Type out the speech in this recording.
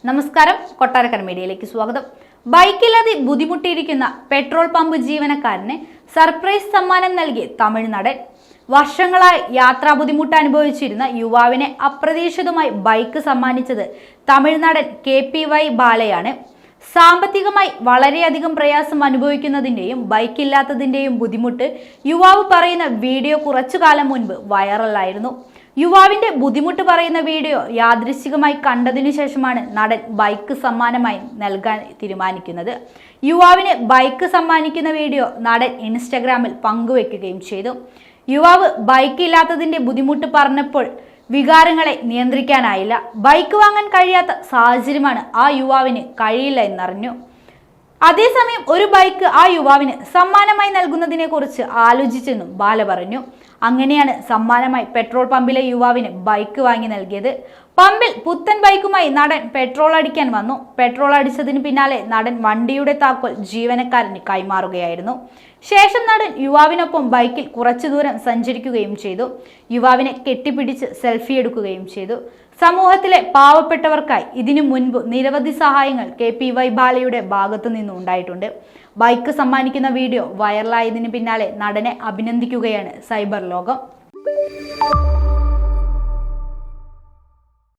നമസ്കാരം, കൊട്ടാരക്കര മീഡിയയിലേക്ക് സ്വാഗതം. ബൈക്കില്ലാതെ ബുദ്ധിമുട്ടിയിരിക്കുന്ന പെട്രോൾ പമ്പ് ജീവനക്കാരന് സർപ്രൈസ് സമ്മാനം നൽകി തമിഴ് നടൻ. വർഷങ്ങളായി യാത്രാ ബുദ്ധിമുട്ട് അനുഭവിച്ചിരുന്ന യുവാവിനെ അപ്രതീക്ഷിതമായി ബൈക്ക് സമ്മാനിച്ചത് തമിഴ് നടൻ KPY ബാലയാണ്. സാമ്പത്തികമായി വളരെയധികം പ്രയാസം അനുഭവിക്കുന്നതിൻ്റെയും ബൈക്കില്ലാത്തതിൻ്റെയും ബുദ്ധിമുട്ട് യുവാവ് പറയുന്ന വീഡിയോ കുറച്ചു കാലം മുൻപ് വൈറലായിരുന്നു. യുവാവിന്റെ ബുദ്ധിമുട്ട് പറയുന്ന വീഡിയോ യാദൃശ്ചികമായി കണ്ടതിനു ശേഷമാണ് നടൻ ബൈക്ക് സമ്മാനമായി നൽകാൻ തീരുമാനിക്കുന്നത്. യുവാവിന് ബൈക്ക് സമ്മാനിക്കുന്ന വീഡിയോ നടൻ ഇൻസ്റ്റഗ്രാമിൽ പങ്കുവെക്കുകയും ചെയ്തു. യുവാവ് ബൈക്ക് ഇല്ലാത്തതിന്റെ ബുദ്ധിമുട്ട് പറഞ്ഞപ്പോൾ വികാരങ്ങളെ നിയന്ത്രിക്കാനായില്ല. ബൈക്ക് വാങ്ങാൻ കഴിയാത്ത സാഹചര്യമാണ് ആ യുവാവിന് കഴിയില്ല എന്നറിഞ്ഞു. അതേസമയം ഒരു ബൈക്ക് ആ യുവാവിന് സമ്മാനമായി നൽകുന്നതിനെ കുറിച്ച് ആലോചിച്ചെന്നും ബാല പറഞ്ഞു. അങ്ങനെയാണ് സമ്മാനമായി പെട്രോൾ പമ്പിലെ യുവാവിന് ബൈക്ക് വാങ്ങി നൽകിയത്. പമ്പിൽ പുത്തൻ ബൈക്കുമായി നടൻ പെട്രോൾ അടിക്കാൻ വന്നു. പെട്രോൾ അടിച്ചതിന് പിന്നാലെ നടൻ വണ്ടിയുടെ താക്കോൽ ജീവനക്കാരന് കൈമാറുകയായിരുന്നു. ശേഷം നടൻ യുവാവിനൊപ്പം ബൈക്കിൽ കുറച്ചു ദൂരം സഞ്ചരിക്കുകയും ചെയ്തു. യുവാവിനെ കെട്ടിപ്പിടിച്ച് സെൽഫി എടുക്കുകയും ചെയ്തു. സമൂഹത്തിലെ പാവപ്പെട്ടവർക്കായി ഇതിനു മുൻപ് നിരവധി സഹായങ്ങൾ KPY ബാലയുടെ ഭാഗത്തു നിന്നും ഉണ്ടായിട്ടുണ്ട്. ബൈക്ക് സമ്മാനിക്കുന്ന വീഡിയോ വൈറലായതിന് പിന്നാലെ നടനെ അഭിനന്ദിക്കുകയാണ് സൈബർ ലോകം.